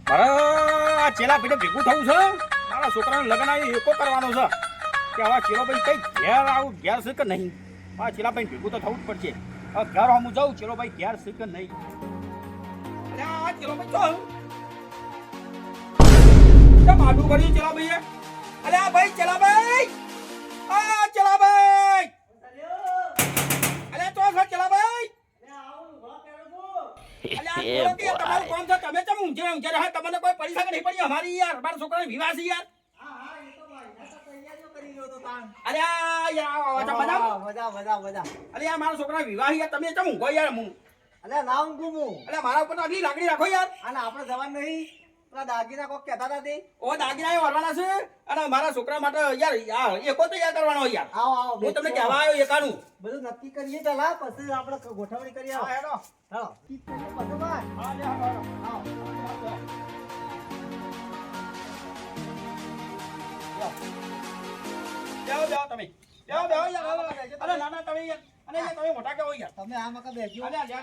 મારા ચેલા ભાઈને ભેગું થવું છે. મારા છોકરાનું લગ્ન આવી એકો કરવાનો છે કે હવે ચેલો ભાઈ કઈ ઘેર આવું ઘેર છે કે નહીં. મારા ચેલા ભાઈ ભેગું તો થવું જ પડશે. હવે ઘર હું જાઉં ચેલો ભાઈ ઘેર છે કે નહીં. અરે આ ચેલો ભાઈ ચાલ કેમ આડું કર્યું ચેલા ભાઈએ? અરે આ ભાઈ ચેલા ભાઈ, આ ચેલા ભાઈ, અરે તો સર ચેલા ભાઈ, તમારું કોણ છે? તમે કેમ ઊંઘે ઊંઘે રહે? તમને કોઈ પડી શકે નહીં પડી? અમારી યાર મારા છોકરાને વિવાહ છે યાર. અરે અરે યાર મારા છોકરા વિવાહ યાર. તમે કેમ ઊંઘો યાર? હું અરે મારા ઉપર તો આગલી લાકડી રાખો યાર. આપણે જવાનું નહીં. પેલા દાગીના કોક કહેતા હતા તે. ઓ દાગીના એ વરવાના છે અને મારા છોકરા માટે યાર એકો તૈયાર કરવાનો યાર. આવો હું તમને કહેવા આવ્યો એકાનું. બધું નક્કી કરીએ પેલા, પછી આપણે ગોઠવણી કરીએ. હા હેડો. હાલો બધું ભાઈ. હા લે હેડો હેડો. આવો. બેહો બેહો તમે. બેહો બેહો યાર. અરે ના ના તમે યાર. અને યાર તમે મોટા કેવો યાર. તમે આ મકા બેસજો. અરે લે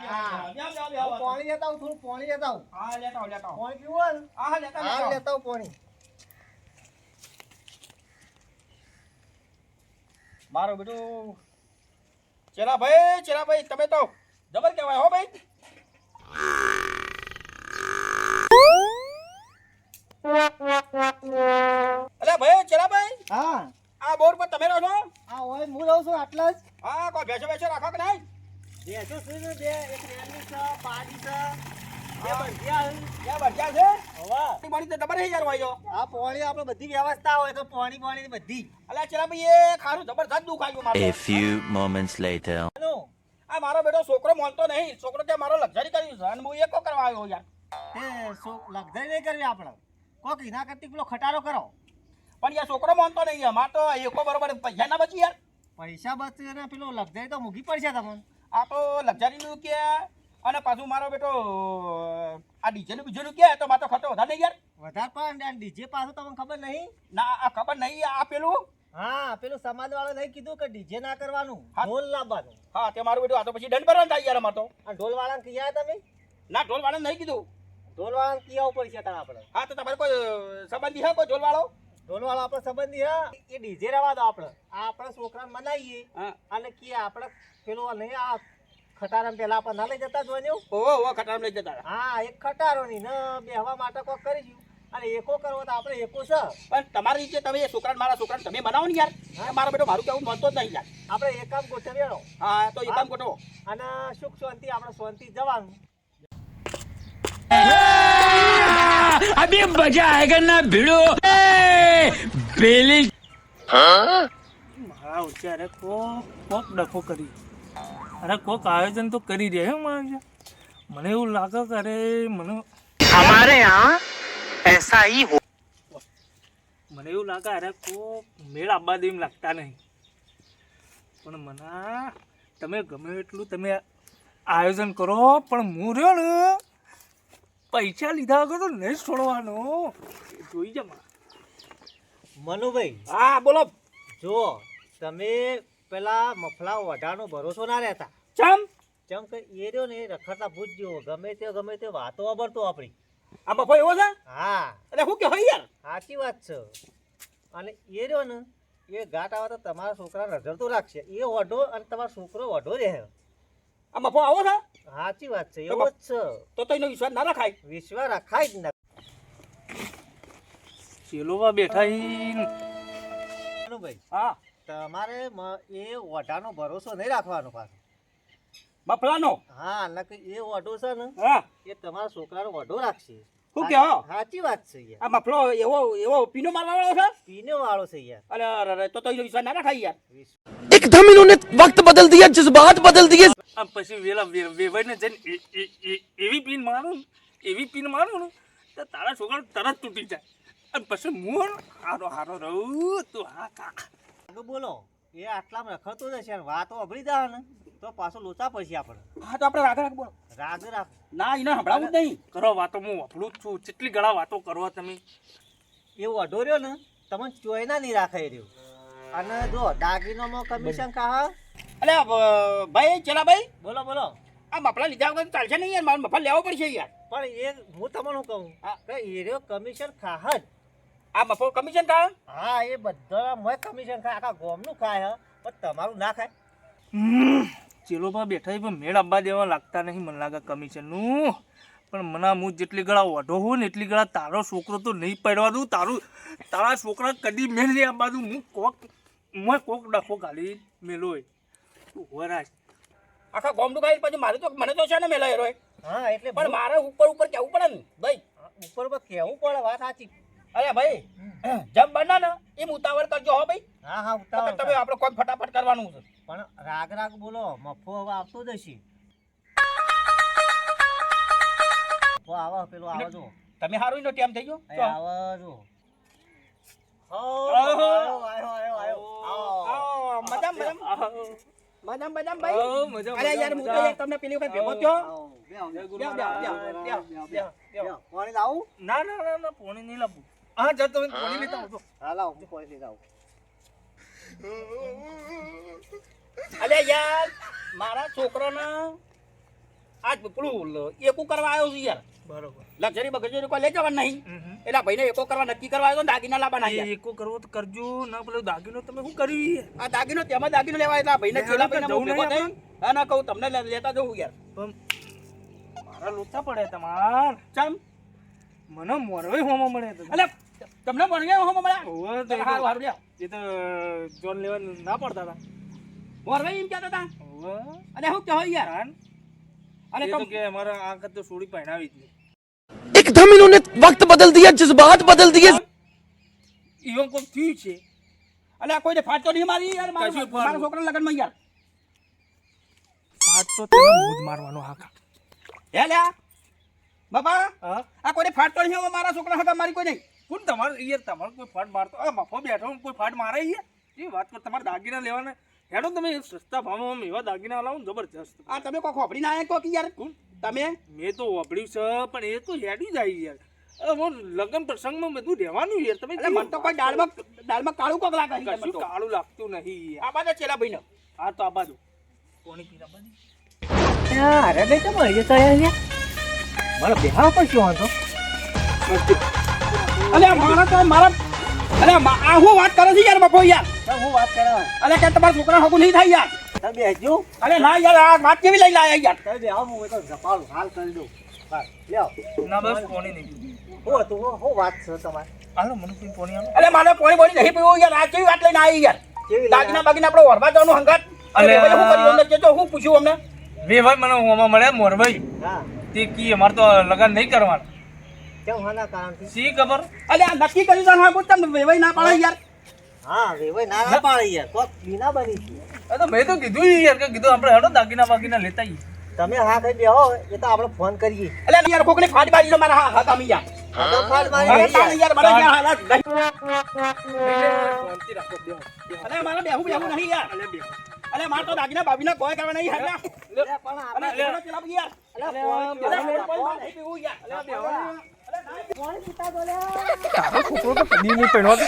બેહો. પાણી લેતા આવું, થોડું પાણી લેતા આવું. હા લેતા આવો. પાણી પીવું? હા લેતા હા લેતા આવું પાણી. મારો બેટું ચેલા ભાઈ તમે તો જબર કહેવાય હો ભાઈ. અરે ભાઈ ચેલા ભાઈ, હા આ બોર પર તમે રહો છો? આ ઓય હું રહું છું આટલા જ. હા કોઈ ભેંસો રાખો કે નહીં? બેસો છું ને બે, એક રેલી છે, પાડી છે, બે હા. બંધિયા છે. ક્યાં બચ્યા છે? હવા. પાણી તો જબર હે યાર વાયો. આ પાણી આપણે બધી વ્યવસ્થા હોય તો પાણી બધી. અલ્યા ચેલા ભાઈ એ ખારું જબરદસ્ત દુખ આવ્યું મારે. A few moments later. એનું આ મારો બેટો છોકરો માનતો નહીં. છોકરો કે મારો લક્ઝરી કર્યું છે અને હું એકો કરવા આવ્યો યાર. એ લગઝરી નહીં કરવી આપણે. કોક એના કરતી પેલો ખટારો કરો. પણ યાર છોકરો માનતો નહીં. અમાર તો એકો બરોબર પૈસા ના બચી યાર. પૈસા બચે ને પેલો લગઝરી તો મૂકી પડશે તમને. આ તો લક્ઝરીનું કે અને પાછું મારો બેટો આ ડીજેનું બીજેનું કે તો મારો ખર્ચો વધારે નહીં યાર. વધારે પણ ડીજે પાછું તમને ખબર નહીં? ના આ ખબર નહીં. આ પેલું હા પેલું સમાજ વાળો નહીં કીધું કે ડીજે ના કરવાનું, હા. ઢોલ લાવવાનું. હા તે મારું બેટું આ તો પછી દંડ ભરવાનું થાય યાર અમાર તો. આ ઢોલ વાળાને કીયા તમે? ના ઢોલ વાળાને નહીં કીધું. ઢોલ વાળાને કીયા પડશે તાર આપણે. હા તો તમારે કોઈ સંબંધી હે કોઈ ઢોલ વાળો? ઢોલ વાળો આપણો સંબંધી હા, એ ડીજે રવા દો આપણે. આ આપણે છોકરાને મનાઈએ હા અને કે આપણે પેલું નહીં આ ખટારામ પેલા આપણે ના લઈ જતા જોઈને. ઓહો ખટારામ લઈ જતા હતા. હા એક ખટારો ની ને બેહવા માટે કોક કરીશું અને એકો કરવો તો આપણે એકો છે. પણ તમારી રીતે તમે એ છોકરાને મારા છોકરાને તમે બનાવો ને યાર. મારો બેટો મારું કેવું માનતો જ નહીં યાર. આપણે એક કામ ગોઠવીએ હા તો એ કામ ગોઠવો. અને સુખ શાંતિ આપણે શાંતિ જવાનું. अभी मजा आएगा ना भिड़ो बेली મારા ઉચ્ચારે કોક ડખો કરી. અરે કોક આયોજન તો કરી દે હે મારે. મને એવું લાગે કે અરે हमारे यहाँ ऐसा ही हो મને એવું લાગે અરે કોક મેળ આબા દે એમ લાગતા નહીં. પણ મને તમે ગમે એટલું તમે આયોજન કરો પણ હું રહ્યો ને પૈસા લીધા વગર તો નહીં છોડવાનો. જોઈ જા મનુભાઈ હા બોલો. જો તમે પેલા મફલા વઢાનો ભરોસો ના રહેતા. ચમ જેમ કે એ રહ્યો ને એ રખડતા ભૂત જેવો ગમે તે વાતો વાપરતો આપણી. આ બફો એવો છે? હા એટલે શું કે હોય યાર? સાચી વાત છે. અને એ રહ્યો ને એ ઘાટ આવે તો તમારા છોકરા નજર તો રાખશે. એ વઢો અને તમારો છોકરો વઢો રહે. આ બફો આવો છે? સાચી વાત છે, એવો જ છે. તો એનો વિશ્વાસ ના રખાય. વિશ્વાસ રખાય જ ના. ચેલોવા બેઠા ઈ ભાઈ હા તમારે એ વઢાનો ભરોસો નહીં રાખવાનો પાછો. બફલાનો? હા એટલે એ વઢો છે ને હા એ તમારા છોકરાનો વઢો રાખશે. શું કહો? સાચી વાત છે યાર. આ મફલો એવો પીનો મારવા વાળો છે? પીને વાળો છે યાર. અરે તો એનો વિશ્વાસ ના રખાય યાર. एकदम इन्होंने वक्त बदल दिया जज्बात बदल दिए આમ પછી વેલા વેવાઈને જઈને એવી પીન મારું ને એવી પીન મારું ને તો તારા છોકરા તરત તૂટી જાય. અને પછી હું હારો રહું તું હા કા આગળ બોલો. એ આટલામાં રખડતો જશે અને વાતો અભળી જાય ને તો પાછો લોચા પડશે આપણે. હા તો આપણે રાગ બોલો. રાગ રાખ. ના એને સંભળાવું જ નહીં. કરો વાતો હું વાપરું જ છું. કેટલી ઘણા વાતો કરો તમે. એ વઢો રહ્યો ને તમને ચોયના નહીં રાખે રહ્યો. અને જો દાગીનોમાં કમિશન કહા. અલે ભાઈ ચેલા ભાઈ બોલો બોલો. આ મફલા લીધા વગર ચાલશે નહીં યાર. મારે મફલ લેવો પડશે યાર. પણ એ હું તમને કહું હા. કે એરિયો કમિશન ખાહ જ. આ મફો કમિશન કા હા એ બધા મોય કમિશન ખાય આખા ગામનું ખાય પણ તમારું ના ખાય. ચેલો પર બેઠા છે પણ મેળ આબા દેવા લાગતા નહીં મને લાગે કમિશનનું. પણ મને હું જેટલી ગળા ઓઢો હોઉં ને એટલી ગળા તારો છોકરો તો નહીં પડવા દઉં. તારા છોકરા કદી મેળ નહીં આપવા દઉં. હું કોક ડખો ગાલી મેલોય તું હોરાજ. આખા ગોમડું ખાઈ પછી મારે તો મને તો છે ને મેલા હેરો હા એટલે પણ મારે ઉપર કેવું પડે ને ભાઈ. ઉપર પર કેવું પડે વાત સાચી. અરે ભાઈ જમ બના ને એમ ઉતાવળ કરજો હો ભાઈ. હા હા ઉતાવળ તમે આપણે કોઈ ફટાફટ કરવાનું છે. પણ રાગ બોલો મફો હવે આવતો જ હશે. મફો આવે પેલો આવે જો તમે સારું નો ટાઈમ થઈ ગયો એ આવે જો. મજામ ભાઈ. આવો, મજામ, અરે યાર હું તો યાર તમને પેલી વખત ભેગો થયો. પાણી લાવું? ના પાણી નહીં લાવવું. હા જા તમે પાણી લેતા આવજો. હા લાવ હું પાણી લઈ આવું. અરે યાર મારા છોકરાને આજ પેલું એકો કરવા આવ્યો છું યાર. બરોબર. લક્ઝરી બગજરી કોઈ લઈ જવાનું નહીં. એટલે ભાઈને એકો કરવા નક્કી કરવા આવ્યો ને દાગીના લાવવાના યાર. એકો કરવો તો કરજો ના પેલો દાગીનો તમે શું કર્યું? આ દાગીનો તેમાં દાગીનો લેવા એટલે આ ભાઈને છેલ્લા ભાઈને હું ભેગો થઈ. હા ના કહું તમને લેતા જવું યાર. પણ મારા લોચા પડે તમાર. ચમ મને મોરવાઈ હોમાં મળે તો. એટલે તમને મળી ગયા હો મળ્યા. ઓવે તો સારું સારું લ્યો. એ તો જોન લેવા ના પડતા હતા. મોરભાઈ એમ કહેતા હતા. ઓવે અને હું કહો યાર. કાન અને એ તો તો કે અમારા આંખ તો સોડી પહેરાવી જ નહીં. एकदम इन्होंने वक्त बदल दिया जज्बात बदल दिए ઈવન કોક થયું છે. અલે આ કોઈને ફાટતો નહીં મારી યાર કશું ફાટવું. મારા છોકરાના લગનમાં યાર. પાટ તો તેને મૂજ મારવાનો હાકા. હે લ્યા બાપા હા આ કોઈને ફાટતો નહીં હવે મારા છોકરા હગા મારી કોઈ નહીં. કોણ તમારે યાર તમારે કોઈ ફાટ મારતો આ મફો બેઠો કોઈ ફાટ મારે યાર એ વાત કર. તમારે દાગીના લેવાના હેડો તમે સસ્તા ભાવમાં એવા દાગીના લાવો ને જબરજસ્ત. આ તમે કોઈ ખોપડી ના આવ્યા યાર તમે મેં તો વાપર્યું છે પણ એ તો હેડી જાય યાર. લગ્ન પ્રસંગમાં બધું રહેવાનું યાર. તમે એટલે મને તો કોઈ દાળમાં કાળું કોક લાગે છે મને કશું તો. કાળું લાગતું નહીં યાર. આ બાજુ ચેલા ભાઈને હા તો આ બાજુ કોણી પીરા બાજુ. અરે બે તો મળી જતા અહીંયા મારો બેહાવ પર શું હતો? અલે મારા તો મારા અલે આ હું વાત કરે છે યાર બપો યાર. હું વાત કરાવ અલે કે તમારા છોકરા હગું નહીં થાય યાર. તમે બેસજો. અરે ના યાર આ વાત કેવી લઈ લાયા યાર. તમે બેહાવ હું તો ઝપાલ હાલ કરી દઉં. હા લ્યો. ના બસ કોણી નહીં. હું હતું હું વાત છે તમારે? હાલો મને કોઈ કોણી આલો. અલે મારે પોણી બોણી નહીં પીવું યાર. આ કેવી વાત લઈને આવી યાર. કેવી દાગીના બાગીના આપણે ઓરવા જવાનું હંગાત. અલે અલે હું કર્યું અમને કેજો હું પૂછ્યું અમને. વેવાય મને હોમાં મળ્યા મોરભાઈ હા તે કી અમારે તો લગન નહીં કરવાનું. કેમ હાના કારણથી? સી ખબર. અલે આ નક્કી કરી દો હા પૂછતા વેવાઈ ના પાડે યાર. હા વેવાય ના ના પાડી યાર કોક બીના બની છે. એ તો મેં તો કીધું યાર કે કીધું આપણે હેડો દાગીના બાગીના લેતા આવીએ. તમે હા કઈ બેહો એ તો આપણે ફોન કરીએ. અલે યાર કોકને ફાડી બાજી મારા હા હા કામી યાર. હા ફાડ મારી અરે નહીં તાળી યાર મને યાર હાલાત નહીં. શાંતિ રાખો બેહો. અલે મારે બેહું નહીં યાર. અલે બેહો. અલે માર તો દાગીના બાબીના કોઈ કરવા નહીં હેડલા. યાર, પણ અલે આપણે છોકરા ચલાવ યાર. અલે અલે ફોન અલે કોઈ માર નહીં પીવું યાર. અલે બેહો. ફોન પિતા બોલ્યા. તારો છોકરો તો કદી નહીં પહેરવા દે.